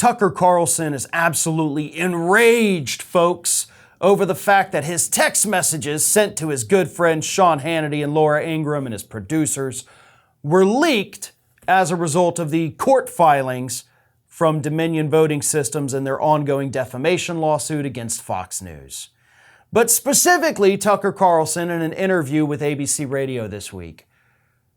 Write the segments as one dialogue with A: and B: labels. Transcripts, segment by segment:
A: Tucker Carlson is absolutely enraged, folks, over the fact that his text messages sent to his good friends Sean Hannity and Laura Ingraham and his producers were leaked as a result of the court filings from Dominion Voting Systems and their ongoing defamation lawsuit against Fox News. But specifically, Tucker Carlson, in an interview with ABC Radio this week,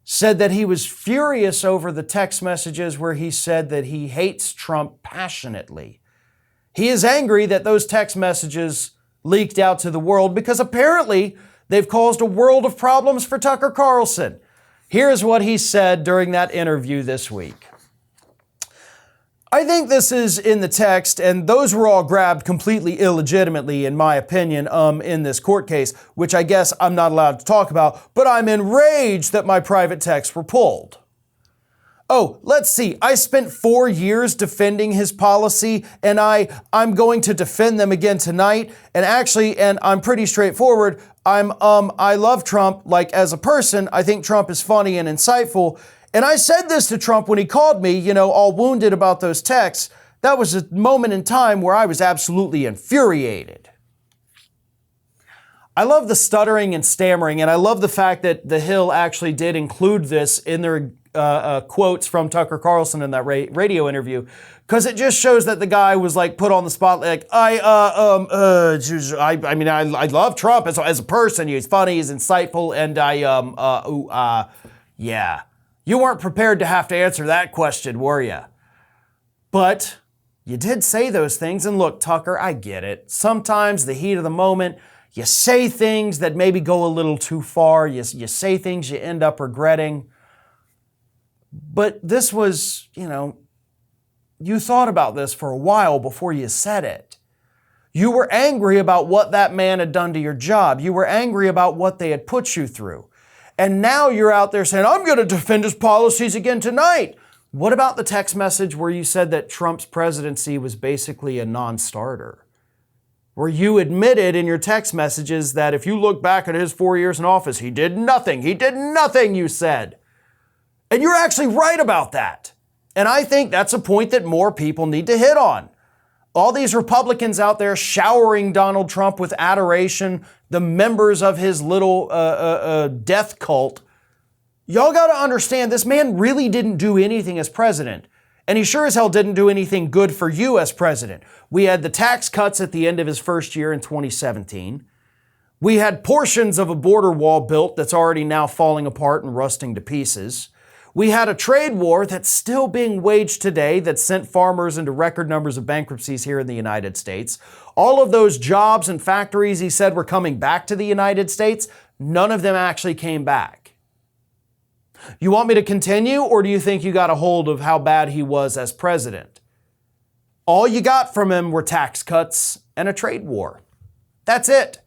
A: said that he was furious over the text messages where he said that he hates Trump passionately. He is angry that those text messages leaked out to the world because apparently they've caused a world of problems for Tucker Carlson. Here's what he said during that interview this week. I think this is in the text, and those were all grabbed completely illegitimately, in my opinion, in this court case, which I guess I'm not allowed to talk about, but I'm enraged that my private texts were pulled. Oh, let's see. I spent 4 years defending his policy, and I'm going to defend them again tonight. And actually, and I'm pretty straightforward. I love Trump, like as a person. I think Trump is funny and insightful. And I said this to Trump when he called me, all wounded about those texts. That was a moment in time where I was absolutely infuriated. I love the stuttering and stammering, and I love the fact that The Hill actually did include this in their quotes from Tucker Carlson in that radio interview, because it just shows that the guy was like put on the spot. Like I love Trump as a person. He's funny, he's insightful, and yeah. You weren't prepared to have to answer that question, were you? But you did say those things, and look, Tucker, I get it. Sometimes the heat of the moment, you say things that maybe go a little too far. You say things you end up regretting. But this was, you thought about this for a while before you said it. You were angry about what that man had done to your job. You were angry about what they had put you through. And now you're out there saying, I'm going to defend his policies again tonight. What about the text message where you said that Trump's presidency was basically a non-starter? Where you admitted in your text messages that if you look back at his 4 years in office, he did nothing. He did nothing, you said. And you're actually right about that. And I think that's a point that more people need to hit on. All these Republicans out there showering Donald Trump with adoration, the members of his little death cult. Y'all got to understand, this man really didn't do anything as president. And he sure as hell didn't do anything good for you as president. We had the tax cuts at the end of his first year in 2017. We had portions of a border wall built that's already now falling apart and rusting to pieces. We had a trade war that's still being waged today that sent farmers into record numbers of bankruptcies here in the United States. All of those jobs and factories he said were coming back to the United States, none of them actually came back. You want me to continue, or do you think you got a hold of how bad he was as president? All you got from him were tax cuts and a trade war. That's it.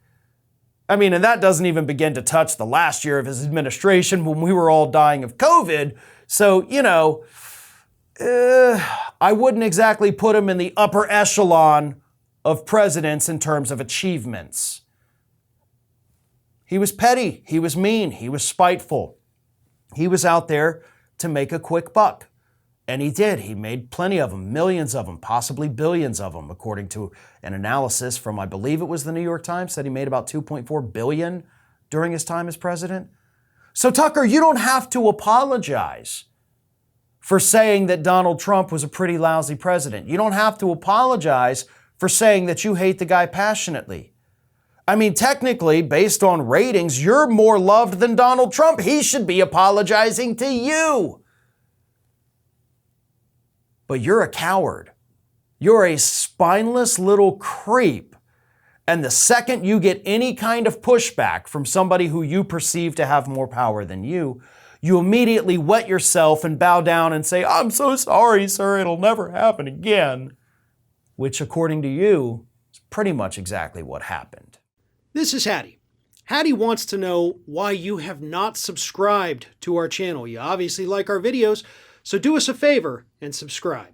A: And that doesn't even begin to touch the last year of his administration when we were all dying of COVID. So, I wouldn't exactly put him in the upper echelon of presidents in terms of achievements. He was petty. He was mean. He was spiteful. He was out there to make a quick buck. And he did. He made plenty of them, millions of them, possibly billions of them, according to an analysis from, I believe it was the New York Times, said he made about $2.4 billion during his time as president. So Tucker, you don't have to apologize for saying that Donald Trump was a pretty lousy president. You don't have to apologize for saying that you hate the guy passionately. Technically, based on ratings, you're more loved than Donald Trump. He should be apologizing to you. But you're a coward. You're a spineless little creep. And the second you get any kind of pushback from somebody who you perceive to have more power than you, you immediately wet yourself and bow down and say, I'm so sorry, sir, it'll never happen again. Which, according to you, is pretty much exactly what happened.
B: This is Hattie. Hattie wants to know why you have not subscribed to our channel. You obviously like our videos, so do us a favor and subscribe.